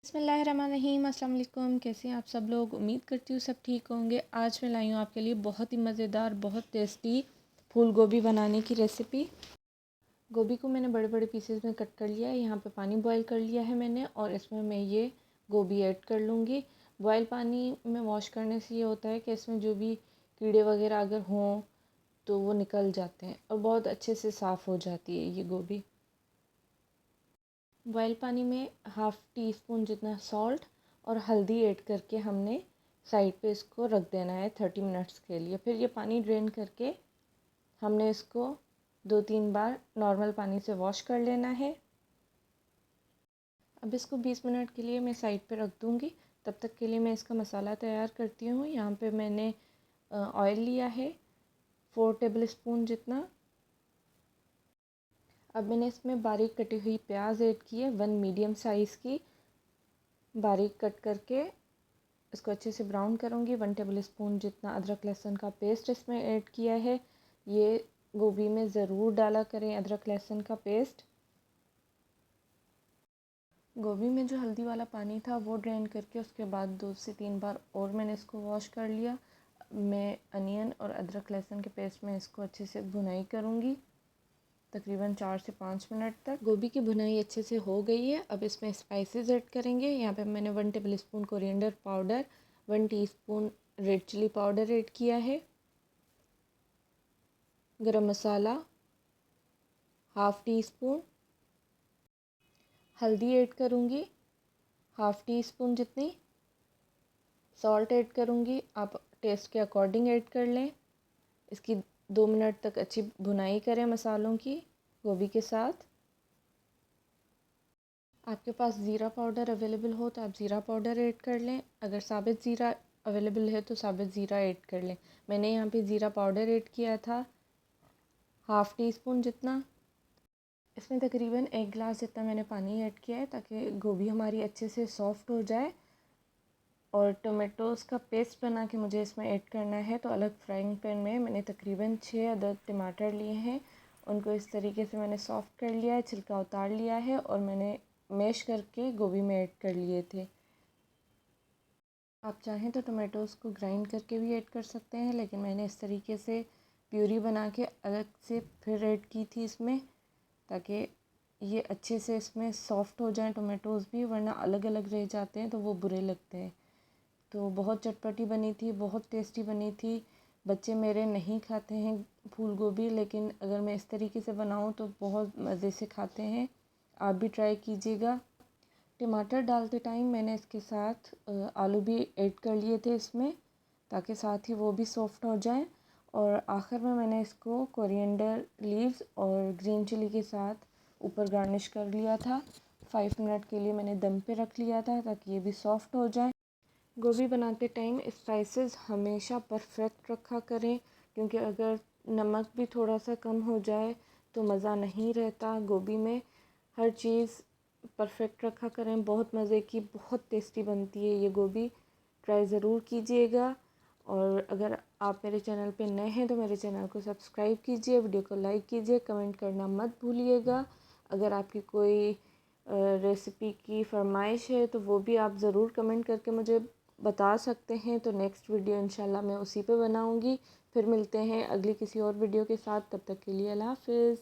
बिस्मिल्लाहिर्रहमानिर्रहीम। अस्सलाम वालेकुम। कैसे हैं आप सब लोग? उम्मीद करती हूँ सब ठीक होंगे। आज मैं लाई हूँ आपके लिए बहुत ही मज़ेदार, बहुत टेस्टी फूल गोभी बनाने की रेसिपी। गोभी को मैंने बड़े बड़े पीसेस में कट कर लिया है। यहाँ पे पानी बॉईल कर लिया है मैंने, और इसमें मैं ये गोभी ऐड कर लूँगी। बॉयल पानी में वॉश करने से ये होता है कि इसमें जो भी कीड़े वगैरह अगर हों तो वो निकल जाते हैं और बहुत अच्छे से साफ़ हो जाती है ये गोभी। बॉयल पानी में हाफ़ टी स्पून जितना सॉल्ट और हल्दी ऐड करके हमने साइड पे इसको रख देना है 30 मिनट्स के लिए। फिर ये पानी ड्रेन करके हमने इसको 2-3 बार नॉर्मल पानी से वॉश कर लेना है। अब इसको 20 मिनट के लिए मैं साइड पे रख दूँगी। तब तक के लिए मैं इसका मसाला तैयार करती हूँ। यहाँ पे मैंने ऑयल लिया है 4 टेबल स्पून जितना। अब मैंने इसमें बारीक कटी हुई प्याज ऐड की है, 1 मीडियम साइज़ की, बारीक कट करके इसको अच्छे से ब्राउन करूँगी। 1 टेबल स्पून जितना अदरक लहसुन का पेस्ट इसमें ऐड किया है। ये गोभी में ज़रूर डाला करें अदरक लहसुन का पेस्ट। गोभी में जो हल्दी वाला पानी था वो ड्रेन करके उसके बाद 2 से 3 बार और मैंने इसको वॉश कर लिया। मैं अनियन और अदरक लहसुन के पेस्ट में इसको अच्छे से भुनाई करूँगी तकरीबन 4 से 5 मिनट तक। गोभी की भुनाई अच्छे से हो गई है। अब इसमें स्पाइसेस ऐड करेंगे। यहाँ पे मैंने 1 tablespoon coriander powder, 1 teaspoon red chilli powder add किया है, garam masala half teaspoon, हल्दी ऐड करूँगी हाफ़ टी स्पून जितनी, सॉल्ट ऐड करूँगी, आप टेस्ट के अकॉर्डिंग ऐड कर लें। इसकी 2 मिनट तक अच्छी भुनाई करें मसालों की गोभी के साथ। आपके पास ज़ीरा पाउडर अवेलेबल हो तो आप ज़ीरा पाउडर ऐड कर लें। अगर साबित ज़ीरा अवेलेबल है तो साबित ज़ीरा ऐड कर लें। मैंने यहाँ पे ज़ीरा पाउडर ऐड किया था हाफ़ टी स्पून जितना। इसमें तकरीबन 1 गिलास जितना मैंने पानी ऐड किया है ताकि गोभी हमारी अच्छे से सॉफ़्ट हो जाए। और टोमेटोज़ का पेस्ट बना के मुझे इसमें ऐड करना है। तो अलग फ्राइंग पैन में मैंने तकरीबन 6 अदद टमाटर लिए हैं। उनको इस तरीके से मैंने सॉफ़्ट कर लिया है, छिलका उतार लिया है और मैंने मैश करके गोभी में ऐड कर लिए थे। आप चाहें तो टमाटोज़ को ग्राइंड करके भी ऐड कर सकते हैं, लेकिन मैंने इस तरीके से प्यूरी बना के अलग से फिर ऐड की थी इसमें, ताकि ये अच्छे से इसमें सॉफ़्ट हो जाएं टमाटोज़ भी, वरना अलग अलग रह जाते हैं तो वो बुरे लगते हैं। तो बहुत चटपटी बनी थी, बहुत टेस्टी बनी थी। बच्चे मेरे नहीं खाते हैं फूल गोभी, लेकिन अगर मैं इस तरीके से बनाऊं तो बहुत मज़े से खाते हैं। आप भी ट्राई कीजिएगा। टमाटर डालते टाइम मैंने इसके साथ आलू भी ऐड कर लिए थे इसमें, ताकि साथ ही वो भी सॉफ़्ट हो जाएं। और आखिर में मैंने इसको कोरिएंडर लीव्स और ग्रीन चिली के साथ ऊपर गार्निश कर लिया था। 5 मिनट के लिए मैंने दम पे रख लिया था ताकि ये भी सॉफ़्ट हो जाए। गोभी बनाते टाइम स्पाइसेस हमेशा परफेक्ट रखा करें, क्योंकि अगर नमक भी थोड़ा सा कम हो जाए तो मज़ा नहीं रहता गोभी में। हर चीज़ परफेक्ट रखा करें। बहुत मज़े की, बहुत टेस्टी बनती है ये गोभी। ट्राई ज़रूर कीजिएगा। और अगर आप मेरे चैनल पे नए हैं तो मेरे चैनल को सब्सक्राइब कीजिए, वीडियो को लाइक कीजिए, कमेंट करना मत भूलिएगा। अगर आपकी कोई रेसिपी की फरमाइश है तो वो भी आप ज़रूर कमेंट करके मुझे बता सकते हैं। तो नेक्स्ट वीडियो इंशाल्लाह मैं उसी पे बनाऊंगी। फिर मिलते हैं अगली किसी और वीडियो के साथ। तब तक के लिए अल्लाह हाफ़िज़।